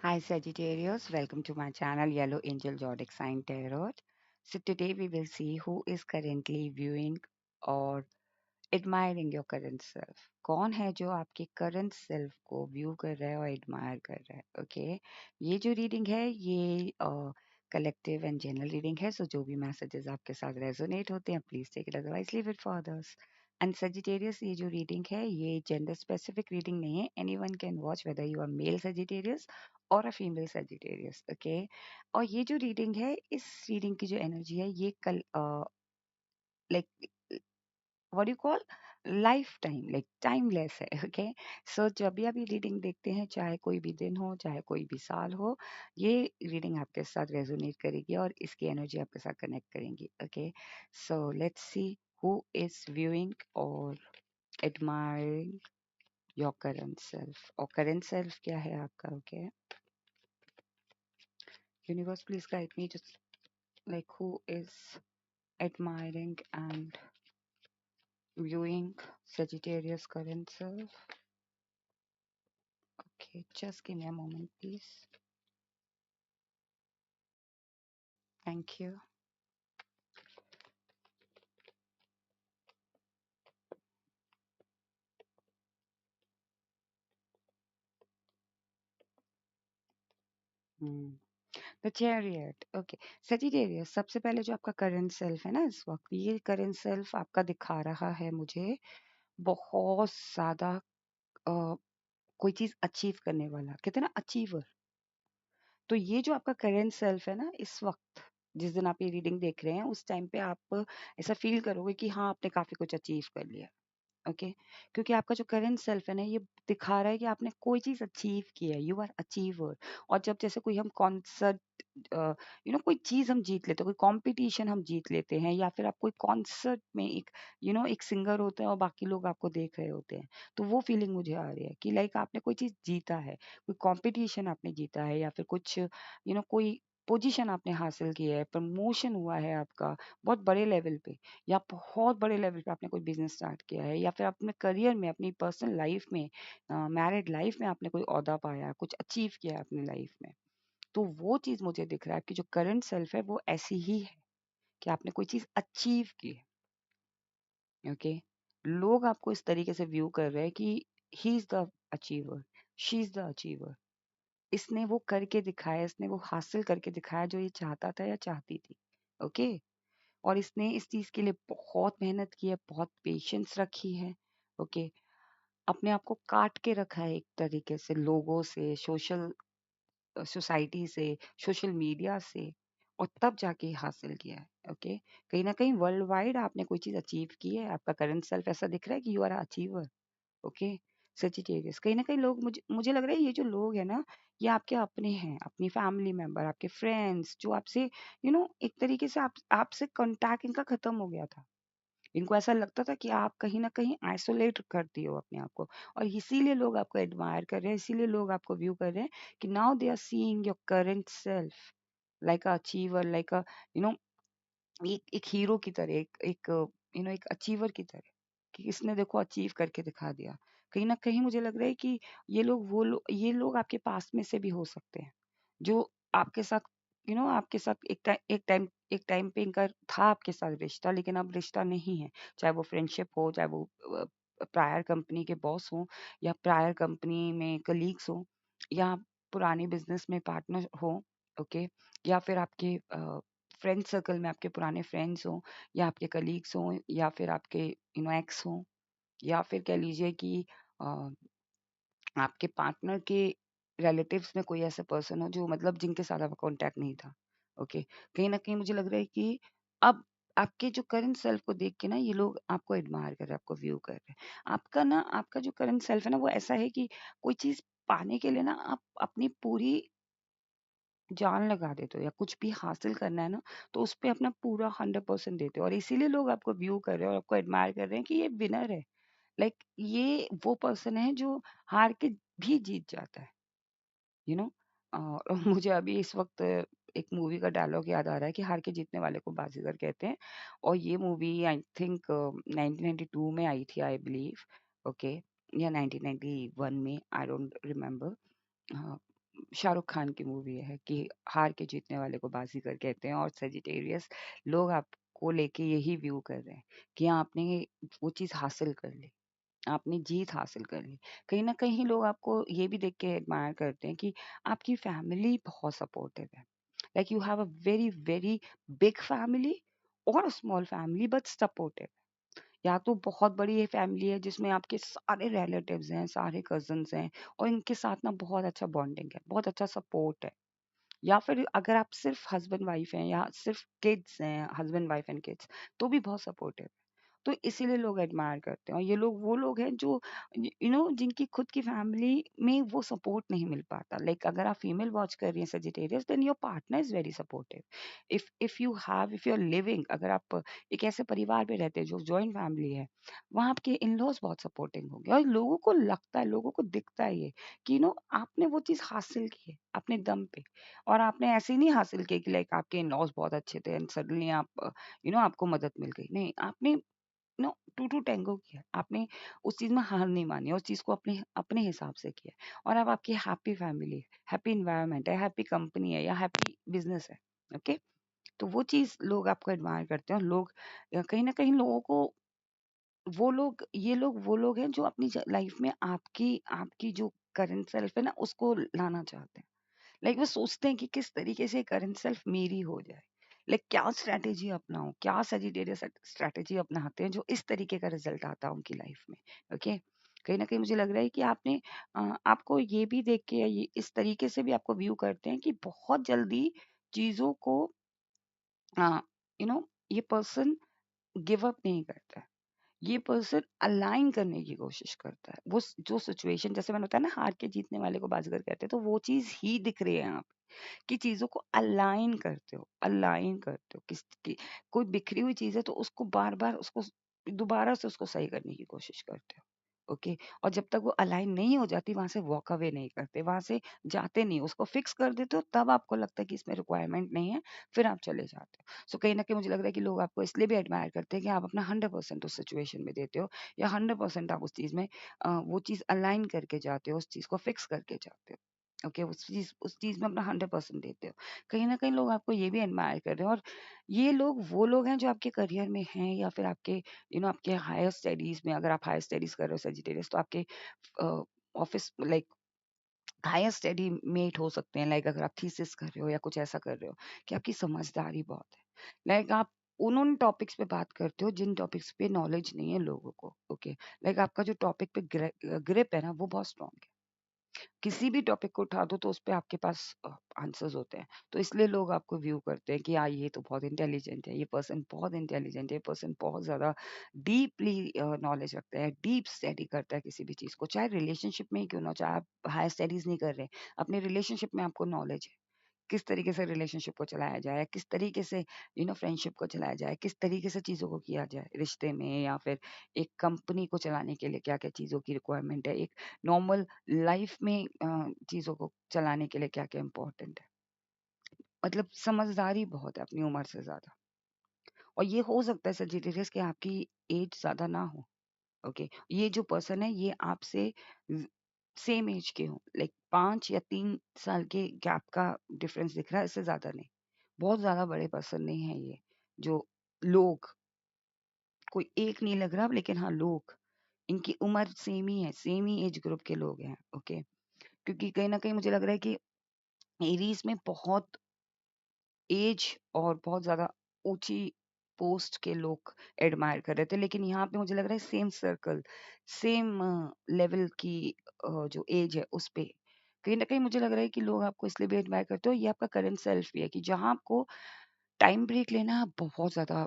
Hi Sagittarius, welcome to my channel Yellow Angel Zodiac Sign Tarot. So today we will see who is currently viewing or admiring your current self. कौन है जो आपके current self को view कर रहा है और admire कर रहा है? Okay, ये जो reading है ये collective and general reading है. So जो भी messages आपके साथ resonate होते हैं, please take it otherwise leave it for others. And Sagittarius ये जो reading है ये gender specific reading नहीं है. Anyone can watch whether you are male Sagittarius और अ फीमेल Sagittarius, okay? और ये जो रीडिंग है इस रीडिंग की जो एनर्जी है ये कल like what you call life time like timeless है, ओके? सो जब भी आप ये रीडिंग देखते हैं चाहे कोई भी दिन हो चाहे कोई भी साल हो, ये रीडिंग आपके साथ रेजोनेट करेगी और इसकी एनर्जी आपके साथ कनेक्ट करेंगी, okay? So let's see who is viewing और एडमायरिंग योर करंट सेल्फ। और करंट सेल्फ क्या है आपका, okay? Universe please guide me just like who is admiring and viewing Sagittarius current self. Okay, just give me a moment, please. Thank you. Hmm. The Chariot. Okay. Sagittarius, सबसे पहले जो आपका current self है ना इस वक्त, ये current self आपका दिखा रहा है मुझे बहुत ज्यादा अ, कोई चीज अचीव करने वाला, कहते हैं ना अचीवर। तो ये जो आपका करंट सेल्फ है ना इस वक्त, जिस दिन आप ये रीडिंग देख रहे हैं उस टाइम पे आप ऐसा फील करोगे कि हाँ आपने काफी कुछ अचीव कर लिया, ओके? क्योंकि आपका जो करंट सेल्फ है ना ये दिखा रहा है कि आपने कोई चीज अचीव की है, यू आर अचीवर। और जब जैसे कोई हम कॉन्सर्ट कोई चीज हम जीत लेते हैं, कोई कंपटीशन हम जीत लेते हैं, या फिर आप कोई कॉन्सर्ट में एक एक सिंगर होता है और बाकी लोग आपको देख रहे होते हैं, तो वो फीलिंग मुझे आ रही है कि लाइक आपने कोई चीज जीता है, कोई कंपटीशन आपने जीता है, या फिर कुछ कोई पोजीशन आपने हासिल की है, प्रमोशन हुआ है आपका बहुत बड़े लेवल पे, या बहुत बड़े लेवल पे आपने कोई बिजनेस स्टार्ट किया है, या फिर अपने करियर में अपनी पर्सनल लाइफ में मैरिड लाइफ में आपने कोई ओहदा पाया, कुछ अचीव किया है अपनी लाइफ में। तो वो चीज मुझे दिख रहा है कि जो करंट सेल्फ है वो ऐसी ही है कि आपने कोई चीज अचीव की है, ओके? लोग आपको इस तरीके से व्यू कर रहे हैं कि he is the achiever, she is the achiever. इसने वो करके दिखाया, इसने वो हासिल करके दिखाया जो ये चाहता था या चाहती थी, ओके? और इसने इस चीज के लिए बहुत मेहनत की है, बहुत पेशेंस रखी है, ओके? अपने आप को काट के रखा है एक तरीके से, लोगों से, सोसाइटी से, सोशल मीडिया से, और तब जाके हासिल किया है, ओके? कहीं ना कहीं वर्ल्ड वाइड आपने कोई चीज अचीव की है, आपका करंट सेल्फ ऐसा दिख रहा है कि you are achiever, okay? Sagittarius, कहीं ना कहीं लोग, मुझे मुझे लग रहा है ये जो लोग हैं ना ये आपके अपने हैं, अपनी फैमिली मेंबर, आपके फ्रेंड्स, जो आपसे एक तरीके से आपसे कांटेक्ट इनका खत्म हो गया था। इनको ऐसा लगता था कि आप कहीं न कहीं आइसोलेट करती हो अपने आप को, और इसीलिए लोग आपको एडमायर कर रहे हैं, इसीलिए लोग आपको व्यू कर रहे हैं कि now they are seeing your current self like a achiever, like a you know एक हीरो की तरह, एक अचीवर की तरह, कि इसने देखो अचीव करके दिखा दिया। कहीं न कहीं मुझे लग रहा है कि ये लोग आपके पास में से भी हो सकते हैं, जो आपके साथ आपके साथ एक टाइम पे इनका था आपके साथ रिश्ता, लेकिन अब रिश्ता नहीं है। चाहे वो फ्रेंडशिप हो, चाहे वो प्रायर कंपनी के बॉस हों, या प्रायर कंपनी में कलीग्स हों, या पुराने बिज़नेस में पार्टनर हों, ओके? या फिर आपके फ्रेंड सर्कल में आपके पुराने फ्रेंड्स हों, या आपके कलीग्स हों, या फिर आपके एक्स हों, या फिर कह लीजिए कि अ, आपके पार्टनर के रिलेटिव्स में कोई ऐसा पर्सन हो जो मतलब जिनके साथ आपका कॉन्टैक्ट नहीं था, ओके? कहीं न कहीं मुझे लग रहा है कि अब आपके जो करंट सेल्फ को देख के ना ये लोग आपको एडमायर कर रहे हैं, आपको व्यू कर रहे हैं। आपका जो करंट सेल्फ है ना वो ऐसा है कि कोई चीज़ पाने के लिए ना आप अपनी पूरी जान लगा देते हो, या कुछ भी हासिल करना है ना तो उस पे अपना पूरा 100% देते हो, और इसीलिए लोग आपको व्यू कर रहे हैं और आपको एडमायर कर रहे हैं कि ये विनर है। लाइक ये वो पर्सन है जो हार के भी जीत जाता है, यू नो। और मुझे अभी इस वक्त एक मूवी का डायलॉग याद आ रहा है कि हार के जीतने वाले को बाजीगर कहते हैं। और ये मूवी आई थिंक 1992 में आई थी, आई बिलीव, ओके? या 1991 में, I don't remember. Shahrukh Khan की मूवी है कि हार के जीतने वाले को बाजीगर कहते हैं, और सेजिटेरियस लोग आपको लेके यही व्यू कर रहे हैं कि आपने वो चीज़ हासिल कर ली, आपने जीत हासिल कर ली। कहीं न कहीं लोग आपको ये भी देख के एडमायर करते हैं कि आपकी फैमिली बहुत सपोर्टिव है। Like you have a very, very big family और a small family but supportive. या तो बहुत बड़ी ये फैमिली है जिसमें आपके सारे रिलेटिव्स हैं, सारे कज़िन्स हैं और इनके साथ ना बहुत अच्छा बॉन्डिंग है, बहुत अच्छा सपोर्ट है। या फिर अगर आप सिर्फ हस्बैंड वाइफ हैं या सिर्फ किड्स हैं, हस्बैंड वाइफ एंड किड्स, तो भी बहुत सपोर्टिव। तो इसीलिए लोग एडमायर करते हैं, और ये लोग वो लोग हैं जो जिनकी खुद की फैमिली में वो सपोर्ट नहीं मिल पाता। लाइक अगर आप फीमेल वॉच कर रही हैं Sagittarius, then your partner is very supportive. If you are living, अगर आप एक ऐसे परिवार में रहते हैं जो जॉइंट फैमिली है, वहाँ आपके इन लॉज बहुत सपोर्टिंग होंगे, और लोगों को लगता है, लोगों को दिखता है ये कि आपने वो चीज हासिल की है अपने दम पे। और आपने ऐसे ही नहीं हासिल की कि लाइक आपके इन लॉज बहुत अच्छे थे एंड सडनली आप आपको मदद मिल गई, नहीं, आपने टू टू टेंगो किया। आपने उस चीज में हार नहीं मानी, उस चीज को अपने अपने हिसाब से किया। और अब आपकी हैप्पी फैमिली, हैप्पी इन्वायरमेंट है, हैप्पी कंपनी है या हैप्पी बिजनेस है। ओके, तो वो चीज लोग आपको एडमायर करते हैं, और लोग कहीं ना कहीं लोगों को, वो लोग हैं जो अपनी लाइफ में आपकी आपकी जो करंट सेल्फ है ना, उसको लाना चाहते हैं। लाइक वो सोचते हैं कि किस तरीके से करंट सेल्फ मेरी हो जाए। लाइक क्या स्ट्रैटेजी अपनाऊं, क्या सजिटेरियस स्ट्रैटेजी अपनाते हैं जो इस तरीके का रिजल्ट आता है उनकी लाइफ में। ओके, कहीं ना कहीं मुझे लग रहा है कि आपको ये भी देख के, ये इस तरीके से भी आपको व्यू करते हैं कि बहुत जल्दी चीजों को यू नो ये पर्सन गिव अप नहीं करता है। ये पर्सन अलाइन करने की कोशिश करता है। जो सिचुएशन, जैसे मैंने बताया ना, हार के जीतने वाले को बाजीगर कहते हैं, तो वो चीज ही दिख रही है यहाँ पे कि चीजों को अलाइन करते हो, अलाइन करते हो किस की, कोई बिखरी हुई चीज है तो उसको बार बार उसको दोबारा से उसको सही करने की कोशिश करते हो। ओके, और जब तक वो अलाइन नहीं हो जाती, वहां से वॉक अवे नहीं करते, वहां से जाते नहीं, उसको फिक्स कर देते हो, तब आपको लगता है कि इसमें रिक्वायरमेंट नहीं है, फिर आप चले जाते हो। सो कहीं ना कहीं मुझे लग रहा है कि लोग आपको इसलिए भी एडमायर करते हैं कि आप अपना 100% उस सिचुएशन में देते हो, या 100% आप उस चीज में वो चीज अलाइन करके जाते हो, उस चीज को फिक्स करके जाते हो। ओके, उस चीज में अपना 100% देते हो। कहीं ना कहीं लोग आपको ये भी एडमायर कर रहे हैं, और ये लोग वो लोग हैं जो आपके करियर में हैं, या फिर आपके आपके हायर स्टडीज में, अगर आप हायर स्टडीज कर रहे हो सेजिटेरियस, तो आपके office like higher study mate हो सकते हैं। लाइक अगर आप थीसिस कर रहे हो या कुछ ऐसा कर रहे हो, कि आपकी समझदारी बहुत है। लाइक आप उन टॉपिक्स पे बात करते हो जिन टॉपिक्स पे नॉलेज नहीं है लोगों को। ओके, लाइक आपका जो टॉपिक पे ग्रिप है ना, वो बहुत स्ट्रांग है। किसी भी टॉपिक को उठा दो तो उस पे आपके पास आंसर्स होते हैं। तो इसलिए लोग आपको व्यू करते हैं कि ये तो बहुत इंटेलिजेंट है, ये पर्सन बहुत इंटेलिजेंट है, ये पर्सन बहुत ज़्यादा डीपली नॉलेज रखता है, डीप स्टडी करता है किसी भी चीज़ को, चाहे रिलेशनशिप में ही क्यों ना हो, चाहे आप हायर स्टडीज़ नहीं कर रहे, अपने रिलेशनशिप में आपको नॉलेज है। किस तरीके से रिलेशनशिप को चलाया जाए, किस तरीके से फ्रेंडशिप को चलाया जाए, किस तरीके से चीज़ों को किया जाए रिश्ते में, या फिर एक कंपनी को चलाने के लिए क्या-क्या चीज़ों की रिक्वायरमेंट है, एक नॉर्मल लाइफ में चीज़ों को चलाने के लिए क्या-क्या इम्पोर्टेंट है। मतलब समझदारी बहुत है अपनी उम्र से ज़्यादा। और ये हो सकता है सजिटेरियस कि आपकी एज ज़्यादा ना हो। ओके, ये जो पर्सन है ये आपसे सेम एज के हो, लाइक 5 या 3 साल के गैप का डिफरेंस दिख रहा है, इससे ज्यादा नहीं। बहुत ज्यादा बड़े पर्सन नहीं है ये, जो लोग, कोई एक नहीं लग रहा, लेकिन हाँ लोग, इनकी उम्र सेम ही है, सेम ही एज ग्रुप के लोग हैं। ओके, क्योंकि कहीं ना कहीं मुझे लग रहा है कि एरीज में बहुत एज और बहुत ज़्यादा ऊँची पोस्ट के लोग एडमायर कर रहे थे। लेकिन यहाँ पे मुझे लग रहा है सेम सर्कल, सेम लेवल की जो एज है उस पे, कहीं न कहीं मुझे लग रहा है कि लोग आपको इसलिए भी एडमायर करते हो, ये आपका करंट सेल्फ भी है कि जहाँ आपको टाइम ब्रेक लेना है, आप बहुत ज़्यादा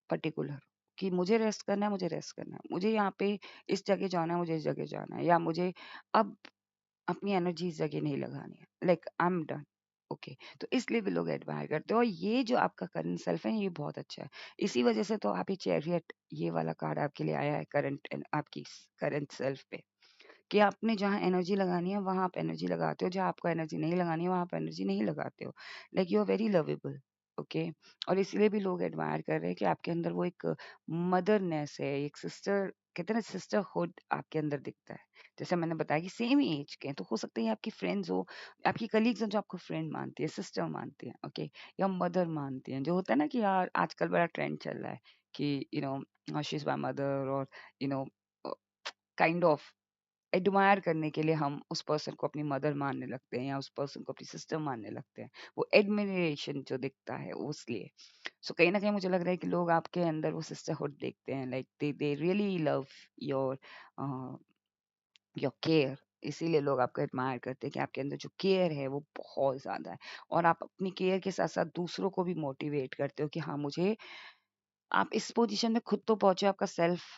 पर्टिकुलर कि मुझे रेस्ट करना है, मुझे रेस्ट करना है। मुझे यहाँ पे इस जगह जाना है, मुझे इस जगह जाना है, या मुझे अब अपनी एनर्जी इस जगह नहीं लगानी है, like I am done. Okay, तो इसलिए भी लोग एडमायर करते हैं, और ये जो आपका करंट सेल्फ है ये बहुत अच्छा है। इसी वजह से तो आप ये चैरियट, ये वाला कार्ड आपके लिए आया है करंट, आपकी करंट सेल्फ पे, कि आपने जहाँ एनर्जी लगानी है वहां आप एनर्जी लगाते हो, जहाँ आपको एनर्जी नहीं लगानी है वहां आप एनर्जी नहीं लगाते हो। Like you are very lovable. Okay, और इसलिए भी लोग एडमायर कर रहे हैं कि आपके अंदर वो एक मदरनेस है, एक सिस्टर, कहते हैं ना सिस्टरहुड आपके अंदर दिखता है। जैसे मैंने बताया कि सेम एज के हैं, तो हो सकता है ये आपकी फ्रेंड्स हो, आपकी कलीग्स हैं जो आपको फ्रेंड मानती है, सिस्टर मानती है, ओके, या मदर मानती हैं। जो होता है ना कि यार आजकल बड़ा ट्रेंड चल रहा है कि शी इज माय मदर, और you know kind of admire करने के लिए हम उस पर्सन को अपनी मदर मानने लगते हैं या उस पर्सन को अपनी सिस्टर मानने लगते हैं। वो एडमिरेशन जो दिखता है वो इसलिए। सो कहीं ना कहीं मुझे लग रहा है कि लोग आपके अंदर वो सिस्टरहुड देखते हैं, like they really love your your care. इसीलिए लोग आपको एडमायर करते हैं कि आपके अंदर जो केयर है वो बहुत ज्यादा है, और आप अपनी केयर के साथ साथ दूसरों को भी मोटिवेट करते हो कि हाँ मुझे, आप इस पोजीशन में खुद तो पहुंचे, आपका सेल्फ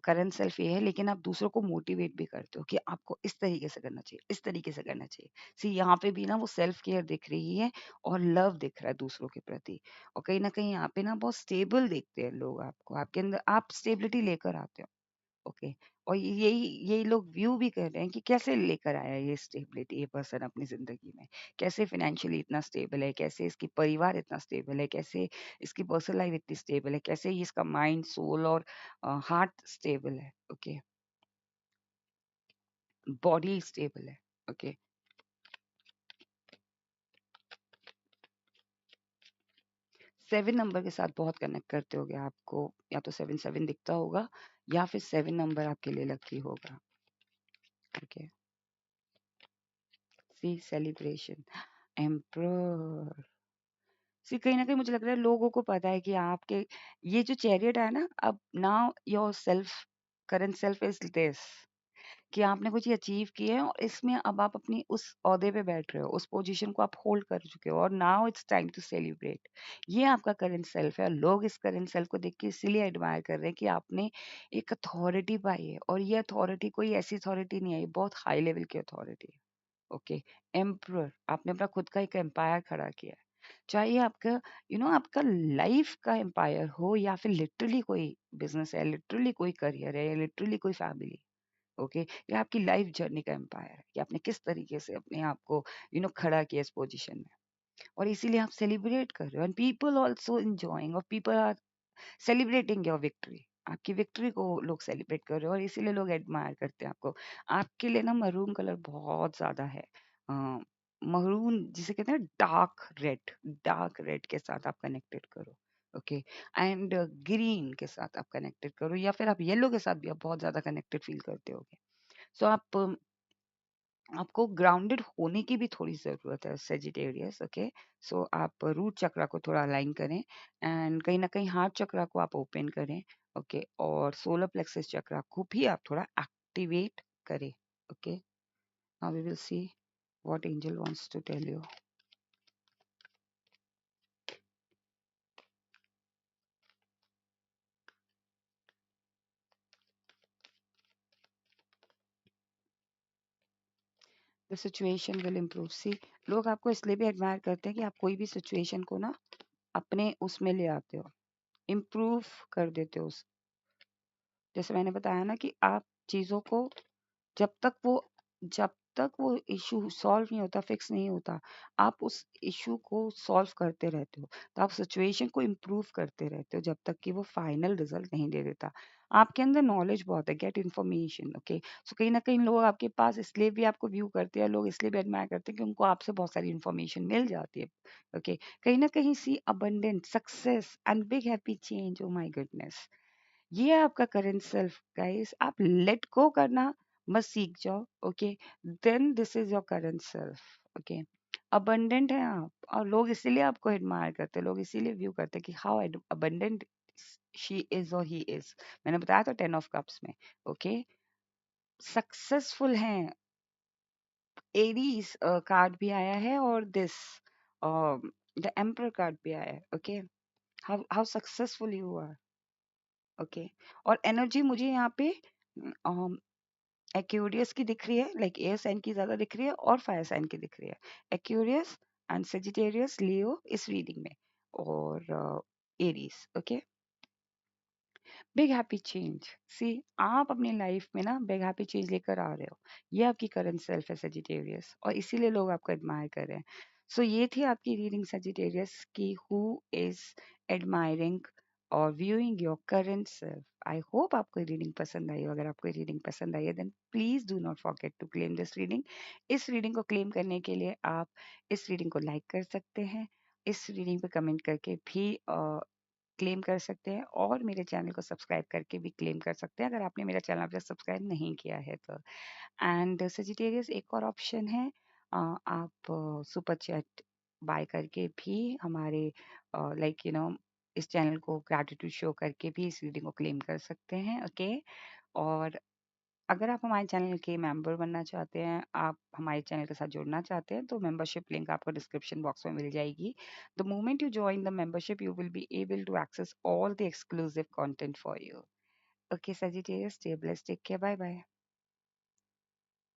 करंट सेल्फ ये है, लेकिन आप दूसरों को मोटिवेट भी करते हो कि आपको इस तरीके से करना चाहिए, इस तरीके से करना चाहिए। सी यहाँ पे भी ना वो सेल्फ केयर दिख रही है और लव दिख रहा है दूसरों के प्रति। और कहीं ना कहीं यहाँ पे ना बहुत स्टेबल देखते हैं लोग आपको, आपके अंदर आप स्टेबिलिटी लेकर आते हो। ओके। और यही यही लोग व्यू भी कर रहे हैं कि कैसे लेकर आया ये स्टेबिलिटी ये पर्सन अपनी जिंदगी में, कैसे फाइनेंशियली इतना स्टेबल है, कैसे इसकी परिवार इतना स्टेबल है, कैसे इसकी पर्सनल लाइफ इतनी स्टेबल है, कैसे ये इसका माइंड सोल और हार्ट स्टेबल है। ओके। बॉडी स्टेबल है। ओके। 7 नंबर के साथ बहुत कनेक्ट करते होगे आपको, या तो 7 7 दिखता होगा या फिर 7 नंबर आपके लिए लकी होगा। ओके। सी सेलिब्रेशन, एम्प्रर। सी कहीं न कहीं मुझे लग रहा है लोगों को पता है कि आपके ये जो चैरियट है ना, अब now your self, current self is this, कि आपने कुछ अचीव किया है और इसमें अब आप अपनी उस ओहदे पे बैठ रहे हो, उस पोजीशन को आप होल्ड कर चुके हो, और now it's time to celebrate. ये आपका करंट सेल्फ है, और लोग इस करंट सेल्फ को देख के इसीलिए एडमायर कर रहे हैं कि आपने एक अथॉरिटी पाई है, और ये अथॉरिटी कोई ऐसी अथॉरिटी नहीं है, ये बहुत हाई लेवल की अथॉरिटी है। ओके। एम्परर, आपने अपना खुद का एक एम्पायर खड़ा किया है। चाहे आपका आपका लाइफ का एम्पायर हो, या फिर लिटरली कोई बिजनेस है, लिटरली कोई करियर है, या लिटरली कोई फैमिली। ओके। ये आपकी लाइफ जर्नी का एम्पायर है कि आपने किस तरीके से अपने आप को खड़ा किया इस पोजीशन में, और इसीलिए आप सेलिब्रेट कर रहे हो, एंड पीपल आल्सो एंजॉयिंग, और people are celebrating your victory. आपकी विक्ट्री को लोग सेलिब्रेट कर रहे हो, और इसीलिए लोग एडमायर करते हैं आपको। आपके लिए ना मरून कलर बहुत ज्यादा है। मरून जिसे कहते हैं डार्क रेड, डार्क रेड के साथ आप कनेक्टेड करो। ओके। एंड ग्रीन के साथ आप कनेक्टेड करो, या फिर आप येलो के साथ भी आप बहुत ज्यादा कनेक्टेड फील करते होगे। सो आपको ग्राउंडेड होने की भी थोड़ी ज़रूरत है सेजिटेरियस। ओके। सो आप रूट चक्रा को थोड़ा अलाइन करें, एंड कहीं ना कहीं हार्ट चक्रा को आप ओपन करें। ओके। और सोलर प्लेक्सस चक्रा को भी आप थोड़ा एक्टिवेट करें। Okay. Now we will see what angel wants to tell you. The situation will improve. See लोग आपको इसलिए भी एडमायर करते हैं कि आप कोई भी सिचुएशन को ना अपने उसमें ले आते हो, इम्प्रूव कर देते हो जैसे मैंने बताया ना कि आप चीज़ों को, जब तक वो जब तक वो इशू सॉल्व नहीं होता, फिक्स नहीं होता, आप उस इशू को सॉल्व करते रहते हो। तो आप सिचुएशन को इम्प्रूव करते रहते हो जब तक कि वो फाइनल रिजल्ट नहीं दे देता। आपके अंदर नॉलेज बहुत है, गेट इन्फॉर्मेशन। ओके। सो कहीं ना कहीं लोग आपके पास इसलिए भी आपको व्यू करते हैं, लोग इसलिए भी एडमायर करते हैं कि उनको आपसे बहुत सारी इन्फॉर्मेशन मिल जाती है। ओके। कहीं ना कहीं see abundant success and big happy change, oh my goodness, ये है आपका करंट सेल्फ गाइस। आप लेट गो करना मत सीख जाओ। Okay. Then this is your current self. Okay. Abundant है आप, और लोग इसीलिए आपको एडमायर करते हैं, लोग इसीलिए व्यू करते हैं कि हाउ अबंडेंट शी इज और ही इज। मैंने बताया था 10 ऑफ कप्स में। ओके। सक्सेसफुल हैं। एरीज कार्ड भी आया है, और दिस द एम्पर कार्ड भी आया है। Okay. How successful you are. Okay. और एनर्जी मुझे यहाँ पे एक्यूरियस की दिख रही है, लाइक एयर साइन की ज्यादा दिख रही है, और फायर साइन की दिख रही है। एक्यूरियस एंड सेजिटेरियस लियो इस रीडिंग में, और Aries. Okay. Big happy change. See आप अपनी लाइफ में ना बिग हैप्पी चेंज लेकर आ रहे हो, ये आपकी करंट सेल्फ है सेजिटेरियस, और इसीलिए लोग आपको एडमायर कर रहे हैं। सो ये थी आपकी रीडिंग सेजिटेरियस की, हु इज एडमायरिंग और viewing your current self. I hope आपको रीडिंग पसंद आई हो। अगर आपको रीडिंग पसंद आई है then please do not forget to claim this reading. इस रीडिंग को क्लेम करने के लिए आप इस रीडिंग को लाइक कर सकते हैं, इस रीडिंग पे कमेंट करके भी क्लेम कर सकते हैं, और मेरे चैनल को सब्सक्राइब करके भी क्लेम कर सकते हैं अगर आपने मेरा चैनल अभी तक सब्सक्राइब नहीं किया है तो। एंड सजिटेरियस एक और ऑप्शन है, आप सुपर चैट बाय करके भी हमारे लाइक इस चैनल को ग्रैटिट्यूड शो करके भी इस रीडिंग को क्लेम कर सकते हैं। ओके, और अगर आप हमारे चैनल के मेंबर बनना चाहते हैं, आप हमारे चैनल के साथ जुड़ना चाहते हैं, तो मेंबरशिप लिंक आपको डिस्क्रिप्शन बॉक्स में मिल जाएगी। The moment you join the membership you will be able to access all the exclusive content for you. Okay Sagittarius, stay blessed, take care, bye bye.